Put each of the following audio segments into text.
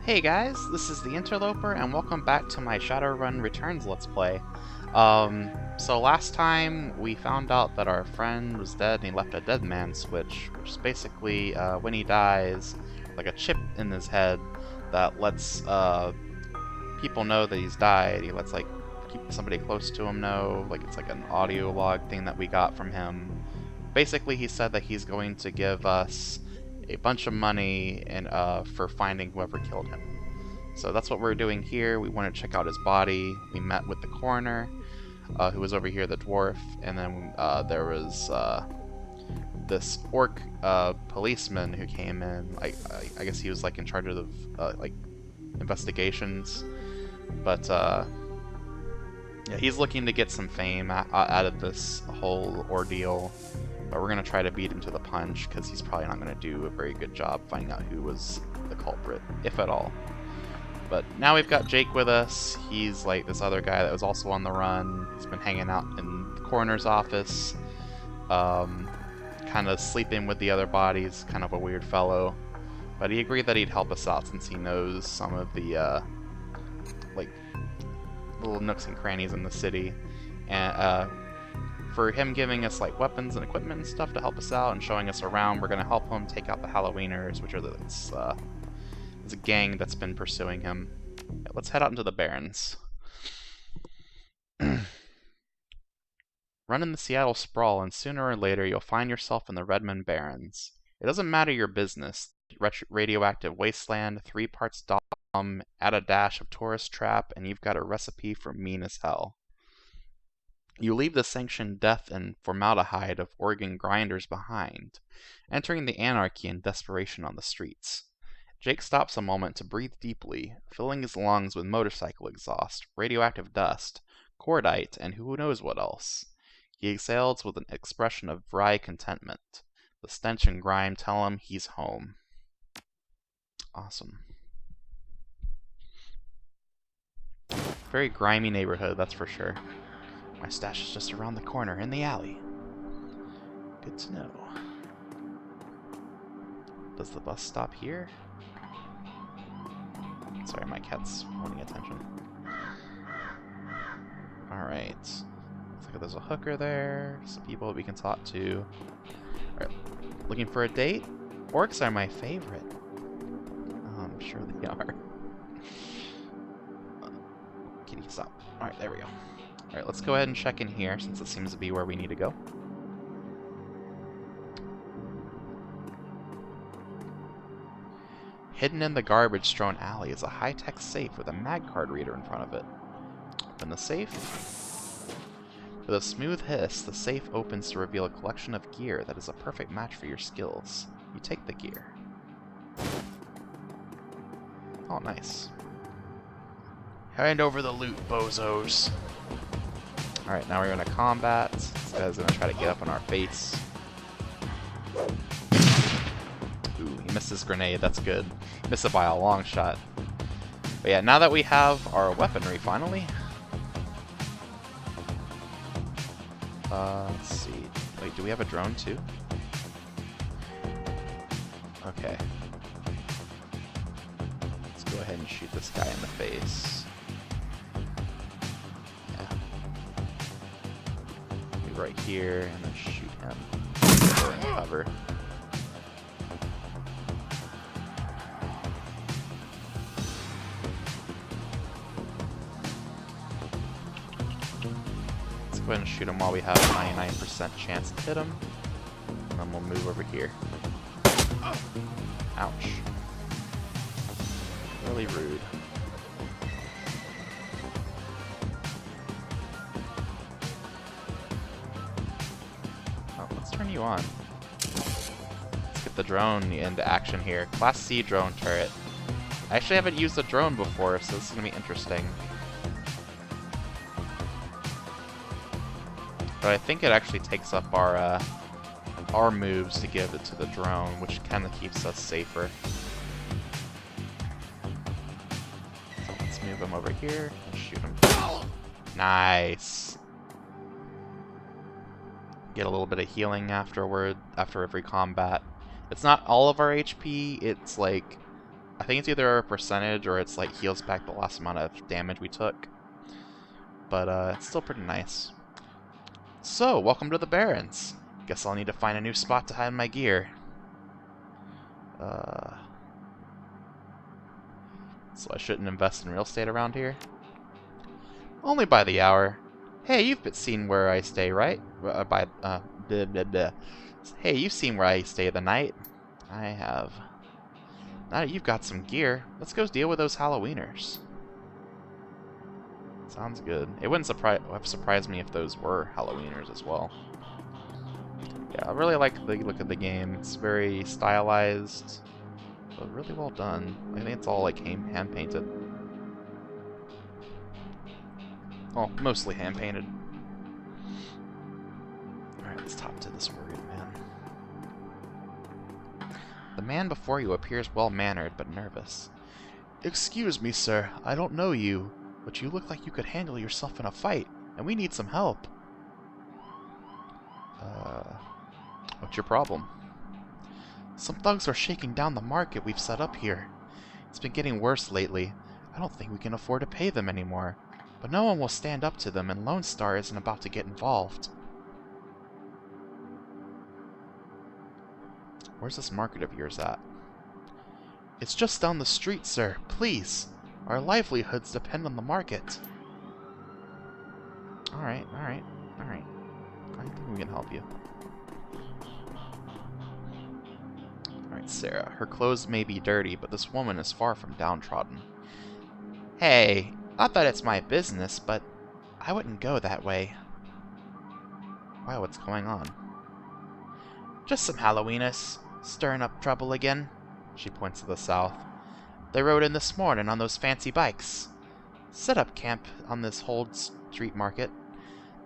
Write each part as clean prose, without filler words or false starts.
Hey guys, this is TheInterloper, and welcome back to my Shadowrun Returns Let's Play. So last time we found out that our friend was dead and he left a dead man switch, which is basically, when he dies, like a chip in his head that lets, people know that he's died. He lets, like, somebody close to him know, like it's like an audio log thing that we got from him. Basically, he said that he's going to give us a bunch of money for finding whoever killed him. So that's what we're doing here. We want to check out his body. We met with the coroner, who was over here, the dwarf, and then there was this orc policeman who came in. I guess he was like in charge of like investigations, but yeah, he's looking to get some fame out of this whole ordeal. But we're going to try to beat him to the punch, because he's probably not going to do a very good job finding out who was the culprit, if at all. But now we've got Jake with us. He's like this other guy that was also on the run. He's been hanging out in the coroner's office, kind of sleeping with the other bodies, kind of a weird fellow. But he agreed that he'd help us out since he knows some of the like little nooks and crannies in the city. And for him giving us like weapons and equipment and stuff to help us out and showing us around, we're going to help him take out the Halloweeners, which are it's a gang that's been pursuing him. Yeah, let's head out into the Barrens. Run in the Seattle sprawl, and sooner or later you'll find yourself in the Redmond Barrens. It doesn't matter your business. Radioactive wasteland, 3 parts dom, add a dash of tourist trap, and you've got a recipe for mean as hell. You leave the sanctioned death and formaldehyde of Oregon grinders behind, entering the anarchy and desperation on the streets. Jake stops a moment to breathe deeply, filling his lungs with motorcycle exhaust, radioactive dust, cordite, and who knows what else. He exhales with an expression of wry contentment. The stench and grime tell him he's home. Awesome. Very grimy neighborhood, that's for sure. My stash is just around the corner, in the alley. Good to know. Does the bus stop here? Sorry, my cat's wanting attention. Alright. Looks like there's a hooker there, some people we can talk to. Alright, looking for a date? Orcs are my favorite. Oh, I'm sure they are. Kitty, stop. Alright, there we go. Alright, let's go ahead and check in here, since it seems to be where we need to go. Hidden in the garbage-strewn alley is a high-tech safe with a mag card reader in front of it. Open the safe. With a smooth hiss, the safe opens to reveal a collection of gear that is a perfect match for your skills. You take the gear. Oh, nice. Hand over the loot, bozos. Alright, now we're in a combat. This guy's gonna try to get up on our face. Ooh, he missed his grenade, that's good. Missed it by a long shot. But yeah, now that we have our weaponry, finally. Let's see. Wait, do we have a drone too? Okay. Let's go ahead and shoot this guy in the face. Right here, and then shoot him. Go in cover. Let's go ahead and shoot him while we have a 99% chance to hit him. And then we'll move over here. Ouch. Really rude. Turn you on. Let's get the drone into action here. Class C drone turret. I actually haven't used a drone before, so this is going to be interesting. But I think it actually takes up our moves to give it to the drone, which kind of keeps us safer. So let's move him over here and shoot him. Nice. Get a little bit of healing afterward, after every combat. It's not all of our HP, it's like I think it's either a percentage or it's like heals back the last amount of damage we took. But it's still pretty nice. So, welcome to the Barrens. Guess I'll need to find a new spot to hide my gear. So I shouldn't invest in real estate around here? Only by the hour. Hey, you've seen where I stay, right? Hey, you've seen where I stay the night. I have. Now that you've got some gear, let's go deal with those Halloweeners. Sounds good. It wouldn't surprise me if those were Halloweeners as well. Yeah, I really like the look of the game. It's very stylized, but really well done. I think it's all like hand painted. Well, mostly hand painted. Alright, let's talk to this worried man. The man before you appears well-mannered, but nervous. Excuse me, sir. I don't know you, but you look like you could handle yourself in a fight, and we need some help. What's your problem? Some thugs are shaking down the market we've set up here. It's been getting worse lately. I don't think we can afford to pay them anymore, but no one will stand up to them, and Lone Star isn't about to get involved. Where's this market of yours at? It's just down the street, sir. Please. Our livelihoods depend on the market. Alright. I think we can help you. Alright, Sarah. Her clothes may be dirty, but this woman is far from downtrodden. Hey, not that it's my business, but I wouldn't go that way. Why, what's going on? Just some Halloweeners. Stirring up trouble again. She points to the south. They rode in this morning on those fancy bikes. Set up camp on this old street market.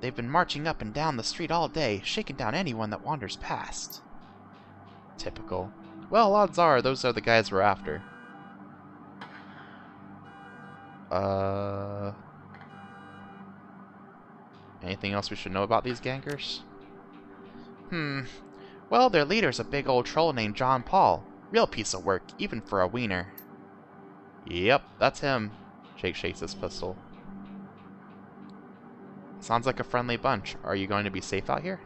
They've been marching up and down the street all day, shaking down anyone that wanders past. Typical. Well, odds are those are the guys we're after. Anything else we should know about these gangers? Well, their leader's a big old troll named John Paul. Real piece of work, even for a wiener. Yep, that's him. Jake shakes his pistol. Sounds like a friendly bunch. Are you going to be safe out here?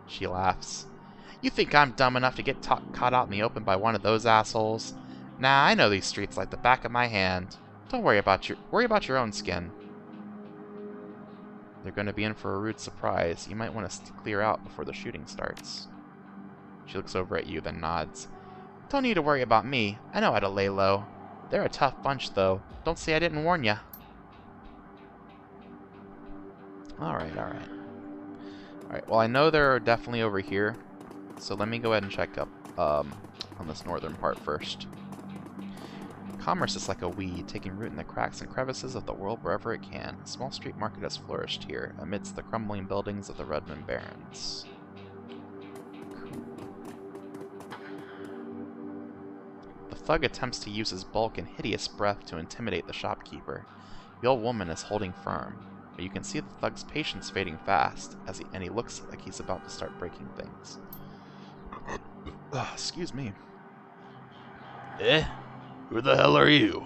She laughs. You think I'm dumb enough to get caught out in the open by one of those assholes? Nah, I know these streets like the back of my hand. Don't worry about your own skin. They're going to be in for a rude surprise. You might want to clear out before the shooting starts. She looks over at you, then nods. Don't need to worry about me. I know how to lay low. They're a tough bunch, though. Don't say I didn't warn ya. Alright. Well, I know they're definitely over here, so let me go ahead and check up on this northern part first. Commerce is like a weed, taking root in the cracks and crevices of the world wherever it can. A small street market has flourished here, amidst the crumbling buildings of the Redmond Barrens. Cool. The thug attempts to use his bulk and hideous breath to intimidate the shopkeeper. The old woman is holding firm, but you can see the thug's patience fading fast, and he looks like he's about to start breaking things. Excuse me. Who the hell are you?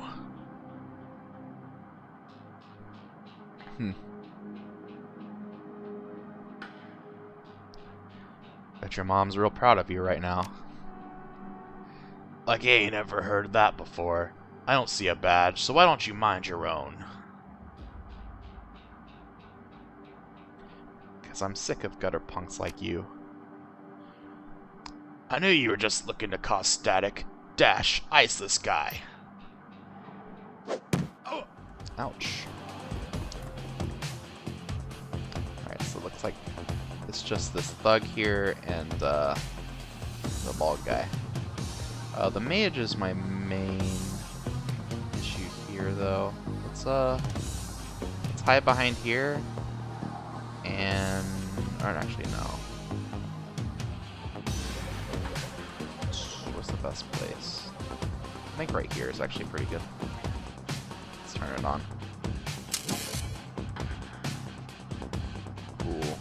Bet your mom's real proud of you right now. Like, I ain't ever heard that before. I don't see a badge, so why don't you mind your own? 'Cause I'm sick of gutter punks like you. I knew you were just looking to cause static. Dash, ice this guy. Oh. Ouch. Alright, so it looks like it's just this thug here and the bald guy. The mage is my main issue here, though. Let's hide behind here, and or actually no. What's the best place? I think right here is actually pretty good. Let's turn it on. Cool.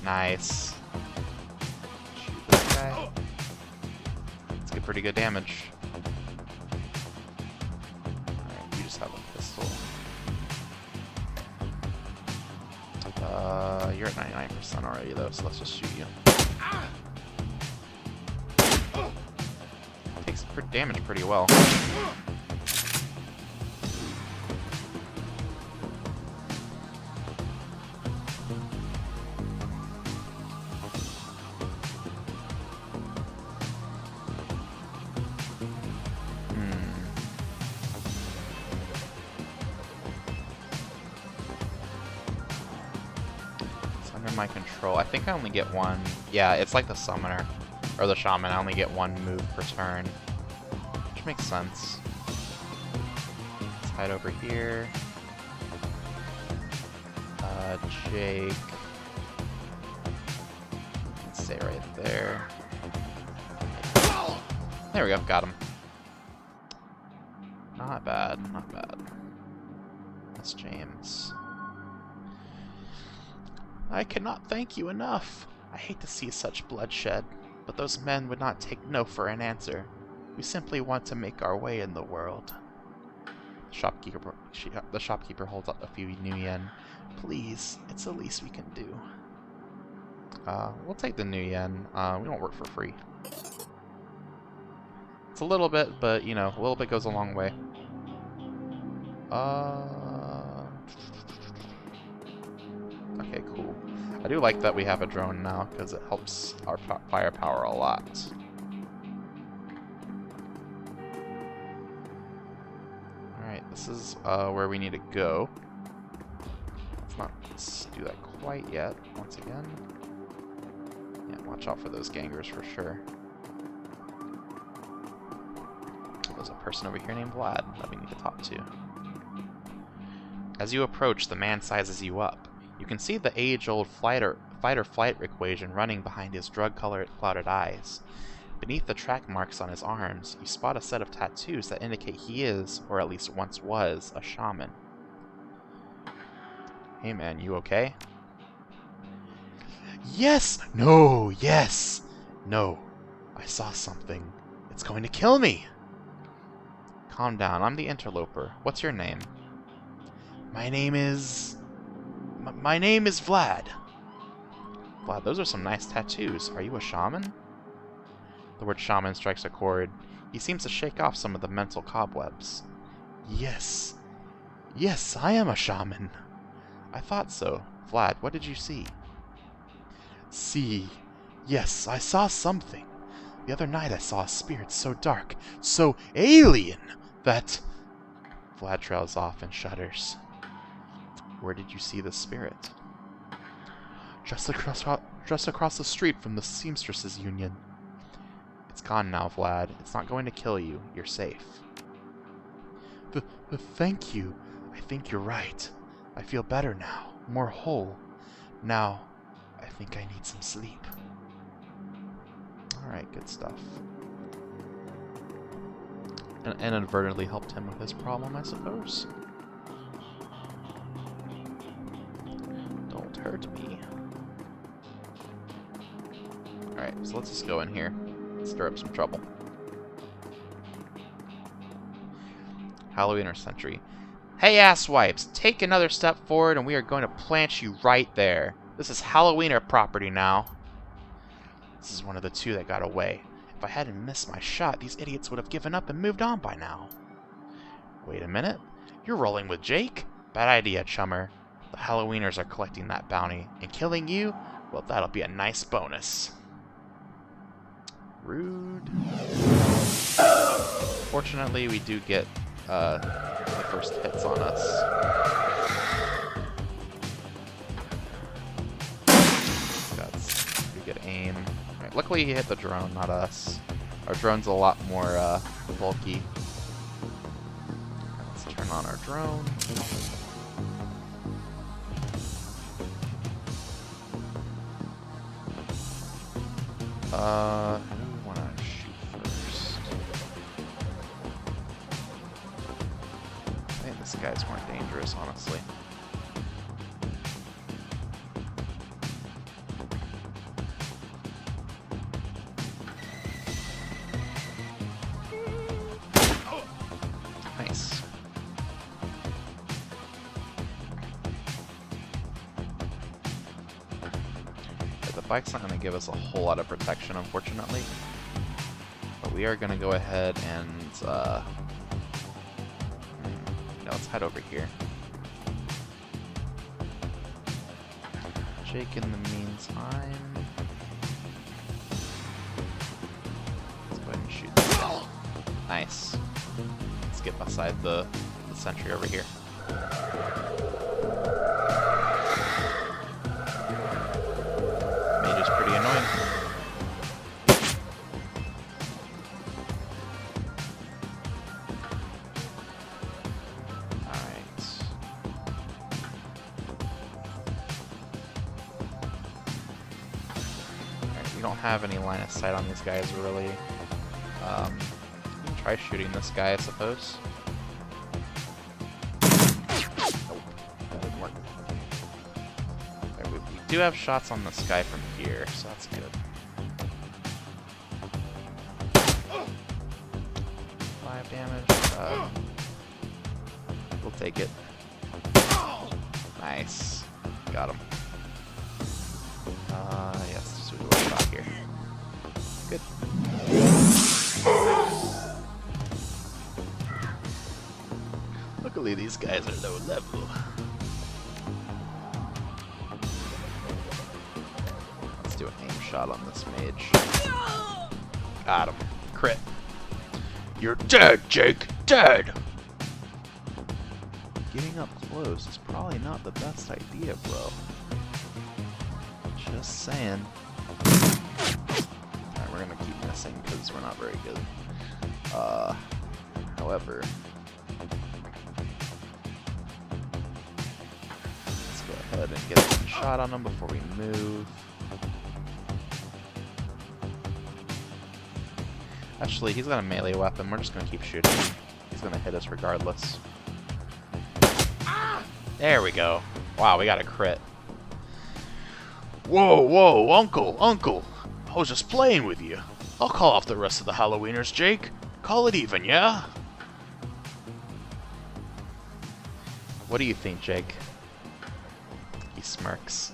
Nice. Shoot this guy. Let's get pretty good damage. Alright, you just have a pistol. You're at 99% already though, so let's just shoot you. Takes damage pretty well. My control. I think I only get one. Yeah, it's like the summoner or the shaman. I only get one move per turn, which makes sense. Let's hide over here. Jake. Let's stay right there. There we go. Got him. Not bad. Not bad. That's James. I cannot thank you enough. I hate to see such bloodshed, but those men would not take no for an answer. We simply want to make our way in the world. The shopkeeper holds up a few new yen. Please, it's the least we can do. We'll take the new yen. We don't work for free. It's a little bit, but you know, a little bit goes a long way. Okay, cool. I do like that we have a drone now, because it helps our firepower a lot. Alright, this is where we need to go. Let's not do that quite yet, once again. Yeah, watch out for those gangers for sure. There's a person over here named Vlad that we need to talk to. As you approach, the man sizes you up. You can see the age-old fight-or-flight equation running behind his drug-clouded eyes. Beneath the track marks on his arms, you spot a set of tattoos that indicate he is, or at least once was, a shaman. Hey man, you okay? Yes! No! Yes! No. I saw something. It's going to kill me! Calm down, I'm the interloper. What's your name? My name is Vlad. Vlad, those are some nice tattoos. Are you a shaman? The word shaman strikes a chord. He seems to shake off some of the mental cobwebs. Yes. Yes, I am a shaman. I thought so. Vlad, what did you see? See. Yes, I saw something. The other night I saw a spirit so dark, so alien, that... Vlad trails off and shudders. Where did you see the spirit? Just across the street from the Seamstresses Union. It's gone now, Vlad. It's not going to kill you. You're safe. Thank you. I think you're right. I feel better now. More whole. Now, I think I need some sleep. Alright, good stuff. And inadvertently helped him with his problem, I suppose. Don't hurt me. Alright, so let's just go in here. Stir up some trouble. Halloween or Sentry. Hey asswipes, take another step forward and we are going to plant you right there. This is Halloweener property now. This is one of the two that got away. If I hadn't missed my shot, these idiots would have given up and moved on by now. Wait a minute. You're rolling with Jake? Bad idea, chummer. The Halloweeners are collecting that bounty, and killing you, well, that'll be a nice bonus. Rude. Fortunately, we do get the first hits on us. Got pretty good aim. Right, luckily, he hit the drone, not us. Our drone's a lot more bulky. Let's turn on our drone. Who do we want to shoot first? I think this guy's more dangerous, honestly. spike's not going to give us a whole lot of protection, unfortunately. But we are going to go ahead and... let's head over here. Jake, in the meantime... let's go ahead and shoot this guy. Nice. Let's get beside the sentry over here. Mage is pretty annoying. Alright, we don't have any line of sight on these guys, really. We can try shooting this guy, I suppose. Nope, that didn't work. Right, we do have shots on this guy from here, so that's good. 5 damage. We'll take it. Nice. Got him. Yes, so we will stop here. Good. Luckily, these guys are low level. Let's do an aim shot on this mage. Got him. Crit. You're dead, Jake! Dead! Getting up close is probably not the best idea, bro. Just saying. Alright, we're gonna keep missing because we're not very good. However... let's go ahead and get a shot on him before we move. Actually, he's got a melee weapon. We're just gonna keep shooting. He's gonna hit us regardless. There we go. Wow, we got a crit. Whoa, whoa, Uncle! I was just playing with you. I'll call off the rest of the Halloweeners, Jake. Call it even, yeah? What do you think, Jake? He smirks.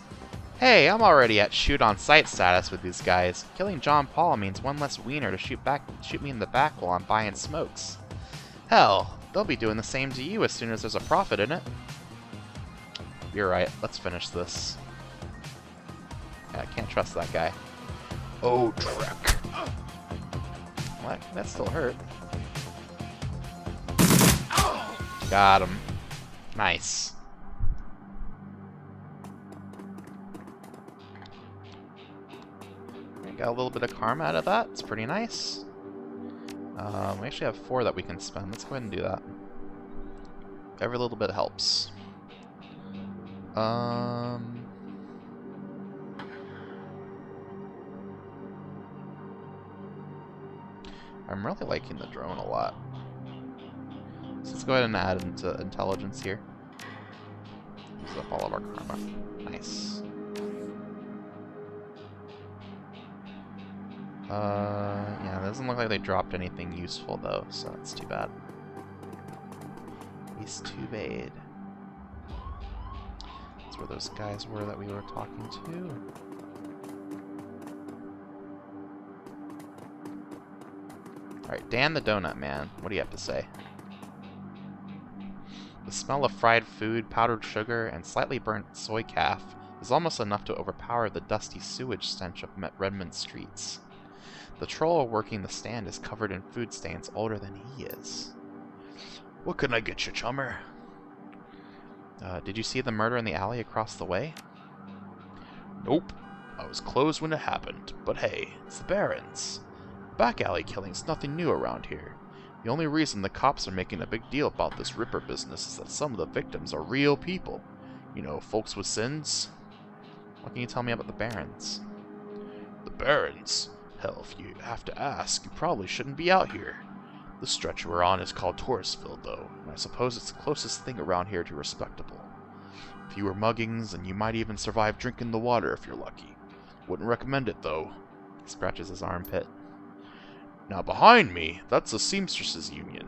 Hey, I'm already at shoot-on-sight status with these guys. Killing John Paul means one less wiener to shoot me in the back while I'm buying smokes. Hell, they'll be doing the same to you as soon as there's a profit in it. You're right, let's finish this. Yeah, I can't trust that guy. Oh, Trek. What? That still hurt. Got him. Nice. Got a little bit of karma out of that. It's pretty nice. We actually have 4 that we can spend. Let's go ahead and do that. Every little bit helps. I'm really liking the drone a lot. So let's go ahead and add into intelligence here. Use up all of our karma. Nice. Yeah, it doesn't look like they dropped anything useful though, so that's too bad. It's too bad. That's where those guys were that we were talking to. Alright, Dan the Donut Man, what do you have to say? The smell of fried food, powdered sugar, and slightly burnt soy calf is almost enough to overpower the dusty sewage stench of Redmond streets. The troll working the stand is covered in food stains older than he is. What can I get you, chummer? Did you see the murder in the alley across the way? Nope. I was closed when it happened, but hey, it's the Barons. Back alley killing's nothing new around here. The only reason the cops are making a big deal about this Ripper business is that some of the victims are real people. You know, folks with sins. What can you tell me about the Barons? The Barons? Hell, if you have to ask, you probably shouldn't be out here. The stretch we're on is called Touristville, though, and I suppose it's the closest thing around here to respectable. Fewer muggings, and you might even survive drinking the water if you're lucky. Wouldn't recommend it, though. He scratches his armpit. Now behind me, that's the Seamstresses Union.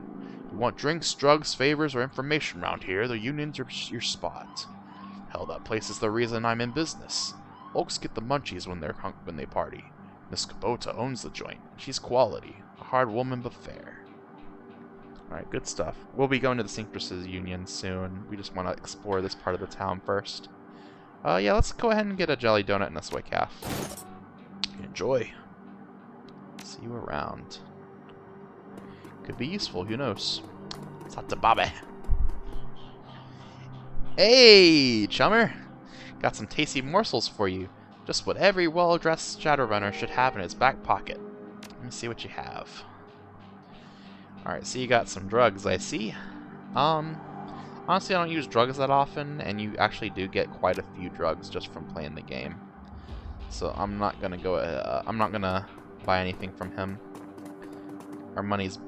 You want drinks, drugs, favors, or information around here, the union's your spot. Hell, that place is the reason I'm in business. Folks get the munchies when they party. Miss Kubota owns the joint. She's quality. A hard woman but fair. Alright, good stuff. We'll be going to the Seamstresses Union soon. We just want to explore this part of the town first. Yeah, let's go ahead and get a jelly donut and a soy calf. Enjoy. See you around. Could be useful, who knows? Sata Babe. Hey, chummer! Got some tasty morsels for you. Just what every well-dressed Shadowrunner should have in his back pocket. Let me see what you have. Alright, so you got some drugs, I see. Honestly, I don't use drugs that often, and you actually do get quite a few drugs just from playing the game. So I'm not gonna buy anything from him. Our money's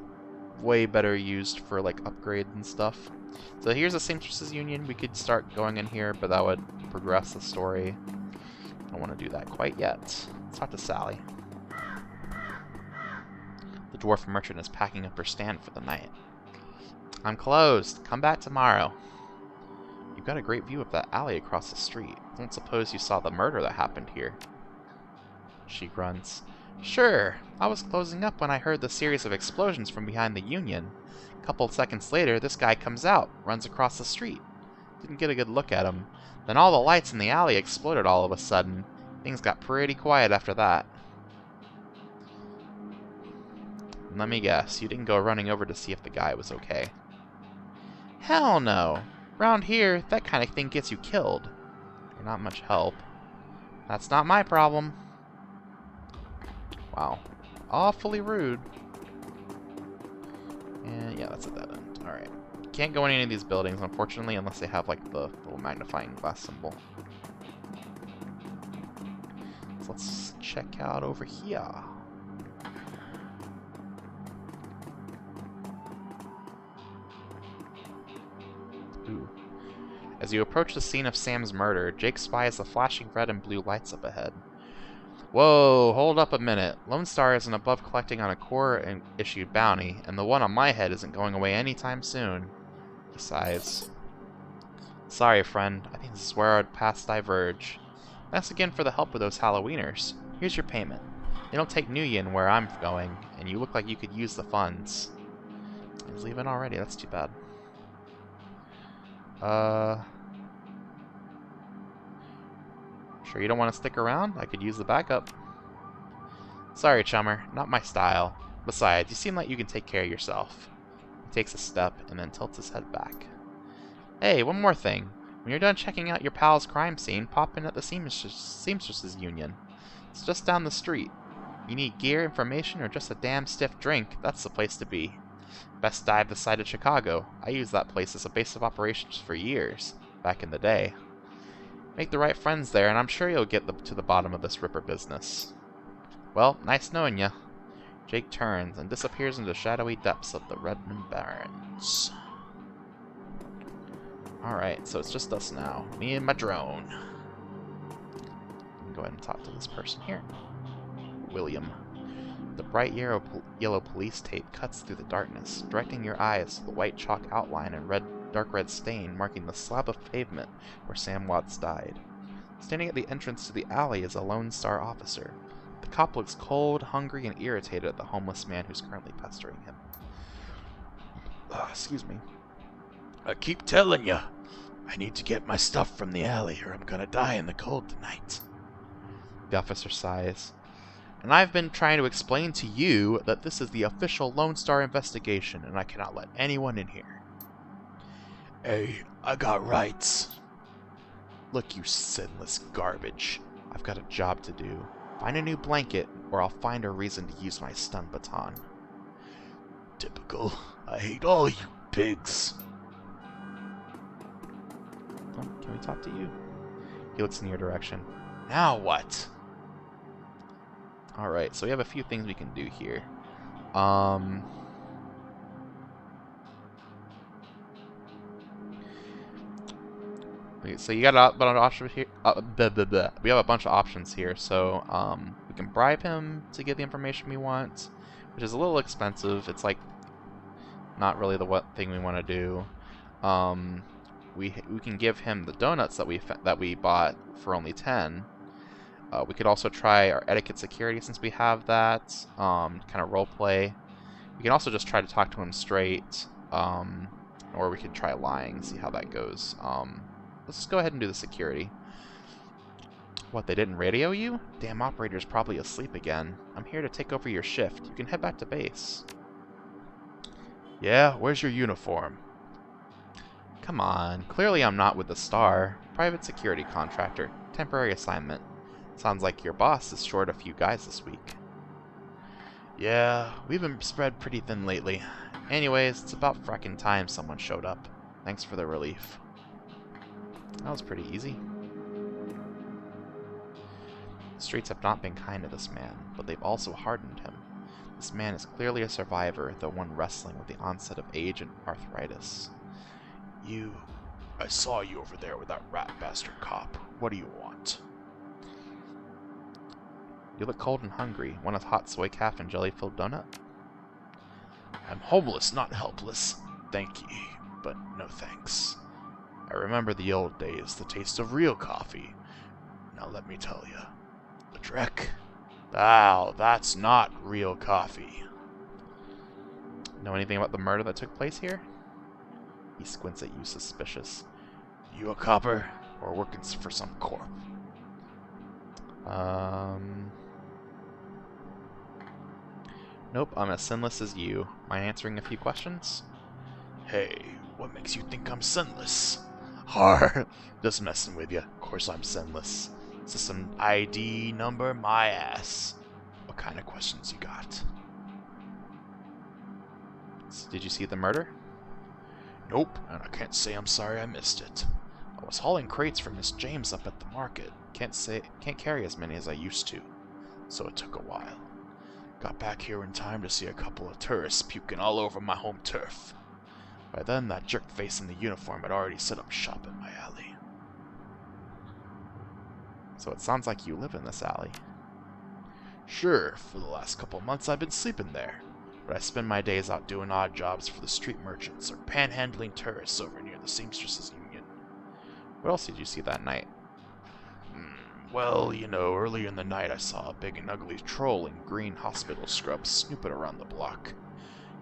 way better used for like upgrades and stuff. So here's the Seamstresses Union. We could start going in here, but that would progress the story. I don't want to do that quite yet. Let's talk to Sally. The dwarf merchant is packing up her stand for the night. I'm closed. Come back tomorrow. You've got a great view of that alley across the street. I don't suppose you saw the murder that happened here. She grunts. Sure. I was closing up when I heard the series of explosions from behind the Union. A couple of seconds later, this guy comes out, runs across the street. Didn't get a good look at him. Then all the lights in the alley exploded all of a sudden. Things got pretty quiet after that. Let me guess, you didn't go running over to see if the guy was okay. Hell no. Round here, that kind of thing gets you killed. You're not much help. That's not my problem. Wow. Awfully rude. And yeah, that's a dead end. Alright. Can't go in any of these buildings, unfortunately, unless they have like the little magnifying glass symbol. So let's check out over here. Ooh. As you approach the scene of Sam's murder, Jake spies the flashing red and blue lights up ahead. Whoa, hold up a minute. Lone Star isn't above collecting on a core-issued bounty, and the one on my head isn't going away anytime soon. He sighs. Sorry, friend. I think this is where our paths diverge. Thanks again for the help with those Halloweeners. Here's your payment. They don't take Nuyen where I'm going, and you look like you could use the funds. He's leaving already. That's too bad. Sure you don't want to stick around? I could use the backup. Sorry, chummer. Not my style. Besides, you seem like you can take care of yourself. He takes a step and then tilts his head back. Hey, one more thing. When you're done checking out your pal's crime scene, pop in at the Seamstresses Union. It's just down the street. You need gear, information, or just a damn stiff drink, that's the place to be. Best dive this side of Chicago. I used that place as a base of operations for years, back in the day. Make the right friends there, and I'm sure you'll get to the bottom of this Ripper business. Well, nice knowing ya. Jake turns and disappears into the shadowy depths of the Redmond Barrens. Alright, so it's just us now. Me and my drone. Go ahead and talk to this person here. William. The bright yellow police tape cuts through the darkness, directing your eyes to the white chalk outline and dark red stain marking the slab of pavement where Sam Watts died. Standing at the entrance to the alley is a Lone Star officer. The cop looks cold, hungry, and irritated at the homeless man who's currently pestering him. Excuse me. I keep telling you, I need to get my stuff from the alley or I'm gonna die in the cold tonight. The officer sighs. And I've been trying to explain to you that this is the official Lone Star investigation and I cannot let anyone in here. Hey, I got rights. Look, you sinless garbage. I've got a job to do. Find a new blanket, or I'll find a reason to use my stun baton. Typical. I hate all you pigs. Oh, can we talk to you? He looks in your direction. Now what? Alright, so we have a few things we can do here. So you got a bunch of options here. We have a bunch of options here. So we can bribe him to get the information we want, which is a little expensive. It's like not really the thing we want to do. We can give him the donuts that we bought for only 10. We could also try our etiquette security since we have that. Kind of roleplay. We can also just try to talk to him straight. Or we could try lying, see how that goes. Let's just go ahead and do the security. What, they didn't radio you? Damn operator's probably asleep again. I'm here to take over your shift. You can head back to base. Yeah, where's your uniform? Come on, clearly I'm not with the Star. Private security contractor. Temporary assignment. Sounds like your boss is short a few guys this week. Yeah, we've been spread pretty thin lately. Anyways, it's about fracking time someone showed up. Thanks for the relief. That was pretty easy. The streets have not been kind to this man, but they've also hardened him. This man is clearly a survivor, though one wrestling with the onset of age and arthritis. I saw you over there with that rat bastard cop. What do you want? You look cold and hungry. Want a hot soy calf and jelly-filled donut? I'm homeless, not helpless. Thank ye, but no thanks. I remember the old days, the taste of real coffee. Now let me tell you. The Drek? Ow, that's not real coffee. Know anything about the murder that took place here? He squints at you, suspicious. You a copper, or working for some corp? Nope, I'm as sinless as you. Mind answering a few questions? Hey, what makes you think I'm sinless? Har, just messing with you. Of course I'm sinless. Is this an ID number? My ass. What kind of questions you got? Did you see the murder? Nope, and I can't say I'm sorry I missed it. I was hauling crates for Miss James up at the market. Can't carry as many as I used to, so it took a while. Got back here in time to see a couple of tourists puking all over my home turf. By then, that jerk face in the uniform had already set up shop in my alley. So it sounds like you live in this alley. Sure, for the last couple months I've been sleeping there, but I spend my days out doing odd jobs for the street merchants or panhandling tourists over near the Seamstresses Union. What else did you see that night? Well, you know, earlier in the night I saw a big and ugly troll in green hospital scrubs snooping around the block.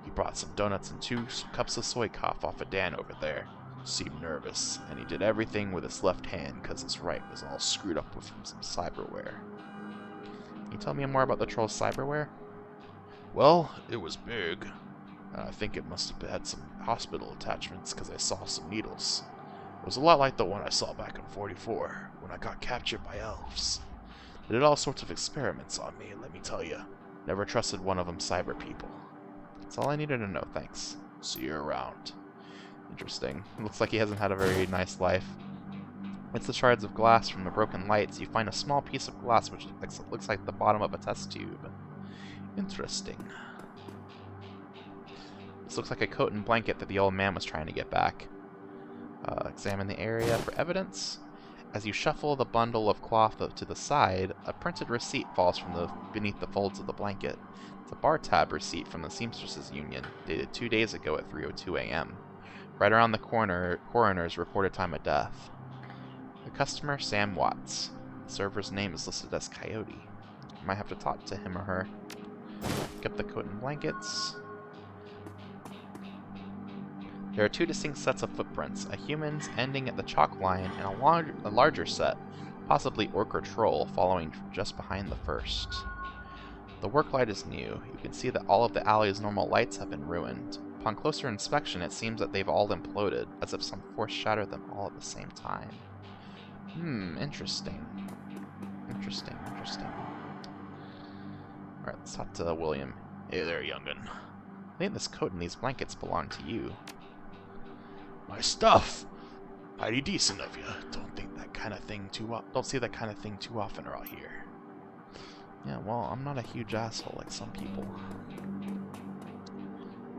He brought some donuts and 2 cups of soy cough off a Dan over there. Seemed nervous, and he did everything with his left hand because his right was all screwed up with some cyberware. Can you tell me more about the troll's cyberware? Well, it was big. I think it must have had some hospital attachments because I saw some needles. It was a lot like the one I saw back in 44, when I got captured by elves. They did all sorts of experiments on me, and let me tell you, never trusted one of them cyber people. That's all I needed to know, thanks. See you around. Interesting. It looks like he hasn't had a very nice life. With the shards of glass from the broken lights, you find a small piece of glass which looks like the bottom of a test tube. Interesting. This looks like a coat and blanket that the old man was trying to get back. Examine the area for evidence. As you shuffle the bundle of cloth to the side, a printed receipt falls from beneath the folds of the blanket. It's a bar tab receipt from the Seamstresses Union, dated 2 days ago at 3:02 a.m. Right around the coroner's reported time of death. The customer, Sam Watts. The server's name is listed as Coyote. You might have to talk to him or her. Pick up the coat and blankets. There are 2 distinct sets of footprints, a human's ending at the chalk line, and a larger set, possibly orc or troll, following just behind the first. The work light is new. You can see that all of the alley's normal lights have been ruined. Upon closer inspection, it seems that they've all imploded, as if some force shattered them all at the same time. Interesting. Interesting. Alright, let's talk to William. Hey there, young'un. I think this coat and these blankets belong to you. My stuff! Mighty decent of you. Don't see that kind of thing too often around here. Yeah, well, I'm not a huge asshole like some people.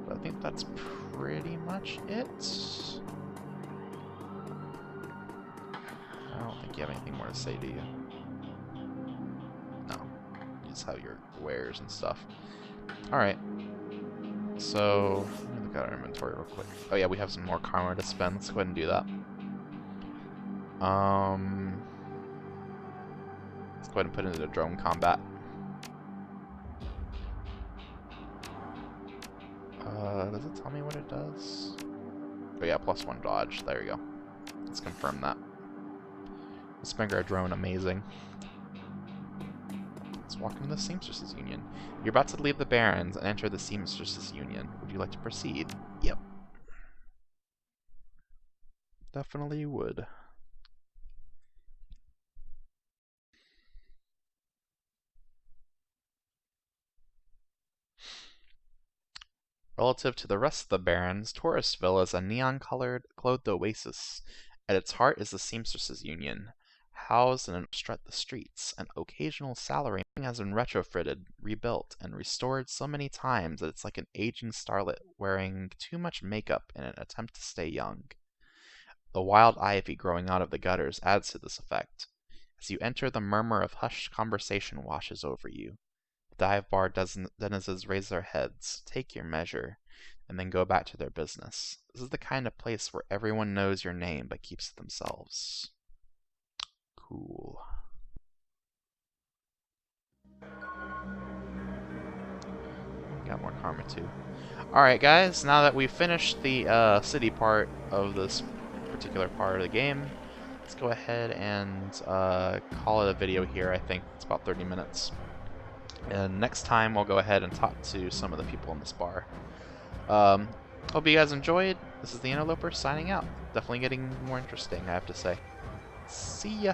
But I think that's pretty much it. I don't think you have anything more to say, do you? No. You just have your wares and stuff. Alright. So, let me look at our inventory real quick. Oh yeah, we have some more karma to spend. Let's go ahead and do that. go ahead and put it into drone combat. Does it tell me what it does? Oh yeah, +1 dodge. There you go. Let's confirm that. Let's make our drone amazing. Let's walk into the Seamstresses Union. You're about to leave the Barrens and enter the Seamstresses Union. Would you like to proceed? Yep. Definitely you would. Relative to the rest of the Barrens, Touristville is a neon-colored, clothed oasis. At its heart is the Seamstresses Union. Housed in an strut the streets, an occasional salary has been retrofitted, rebuilt, and restored so many times that it's like an aging starlet wearing too much makeup in an attempt to stay young. The wild ivy growing out of the gutters adds to this effect. As you enter, the murmur of hushed conversation washes over you. The dive bar denizens raise their heads, take your measure, and then go back to their business. This is the kind of place where everyone knows your name but keeps to themselves. Cool. Got more karma too. Alright guys, now that we've finished the city part of this particular part of the game, let's go ahead and call it a video here. I think it's about 30 minutes. And next time we'll go ahead and talk to some of the people in this bar. Hope you guys enjoyed. This is TheInterloper signing out. Definitely getting more interesting, I have to say. See ya!